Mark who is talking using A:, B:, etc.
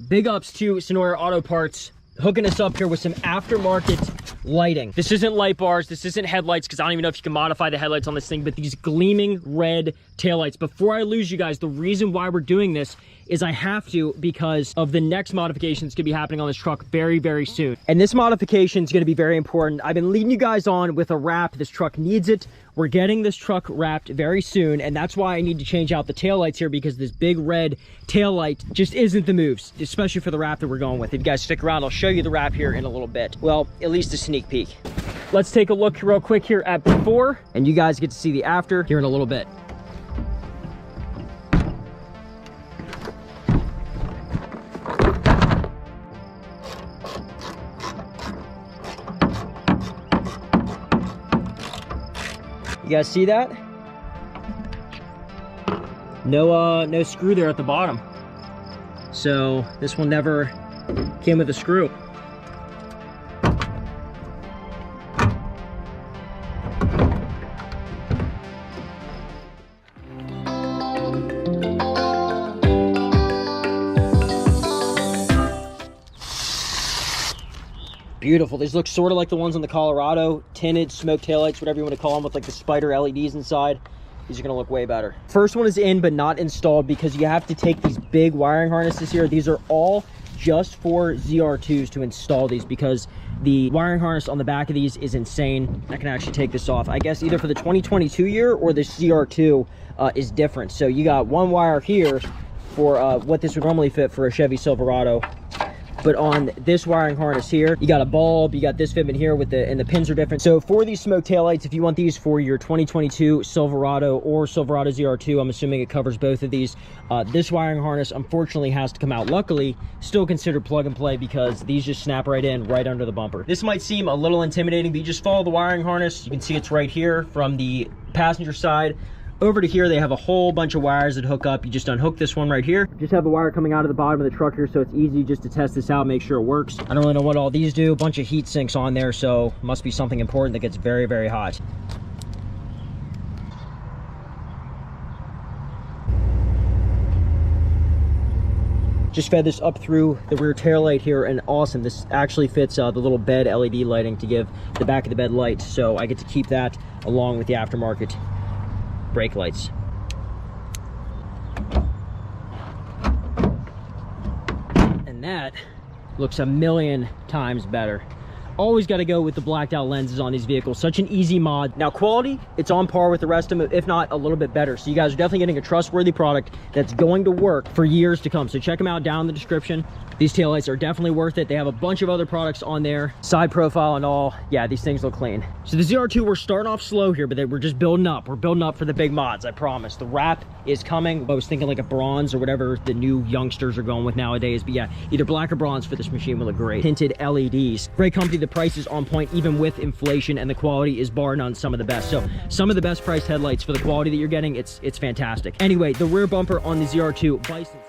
A: big ups to Sanooer Autoparts hooking us up here with some aftermarket lighting. This isn't light bars, this isn't headlights, because I don't even know if you can modify the headlights on this thing, but these gleaming red taillights. Before I lose you guys, the reason why we're doing this is I have to because of the next modification that's gonna be happening on this truck very, very soon. And this modification is gonna be very important. I've been leading you guys on with a wrap. This truck needs it. We're getting this truck wrapped very soon, and that's why I need to change out the taillights here, because this big red taillight just isn't the moves, especially for the wrap that we're going with. If you guys stick around, I'll show you the wrap here in a little bit. Well, at least a sneak peek. Let's take a look real quick here at before, and you guys get to see the after here in a little bit. You guys see that? No screw there at the bottom. So this one never came with a screw. Beautiful. These look sort of like the ones on the Colorado, tinted smoke taillights, whatever you want to call them, with like the spider LEDs inside. These are going to look way better. First one is in, but not installed, because you have to take these big wiring harnesses here. These are all just for ZR2s to install these, because the wiring harness on the back of these is insane. I can actually take this off. I guess either for the 2022 year or the ZR2 is different. So you got one wire here for what this would normally fit for a Chevy Silverado. But on this wiring harness here, you got a bulb, you got this fitment here with and the pins are different. So for these smoke taillights, if you want these for your 2022 Silverado or Silverado ZR2, I'm assuming it covers both of these. This wiring harness unfortunately has to come out. Luckily, still considered plug and play, because these just snap right in, right under the bumper. This might seem a little intimidating, but you just follow the wiring harness. You can see it's right here from the passenger side. Over to here, they have a whole bunch of wires that hook up. You just unhook this one right here. Just have a wire coming out of the bottom of the truck here, so it's easy just to test this out, make sure it works. I don't really know what all these do. A bunch of heat sinks on there, so must be something important that gets very, very hot. Just fed this up through the rear taillight here, and awesome. This actually fits the little bed LED lighting to give the back of the bed light, so I get to keep that along with the aftermarket brake lights. And that looks a million times better. Always got to go with the blacked out lenses on these vehicles. Such an easy mod. Now quality, it's on par with the rest of them, if not a little bit better. So you guys are definitely getting a trustworthy product that's going to work for years to come. So check them out down in the description. These taillights are definitely worth it. They have a bunch of other products on there, side profile and all. Yeah, these things look clean. So the ZR2, we're starting off slow here, but we're just building up. We're building up for the big mods, I promise. The wrap is coming. I was thinking like a bronze or whatever the new youngsters are going with nowadays. But yeah, either black or bronze for this machine will look great. Tinted LEDs. Great company. The price is on point, even with inflation, and the quality is bar none some of the best. So some of the best priced headlights for the quality that you're getting, it's fantastic. Anyway, the rear bumper on the ZR2 Bison.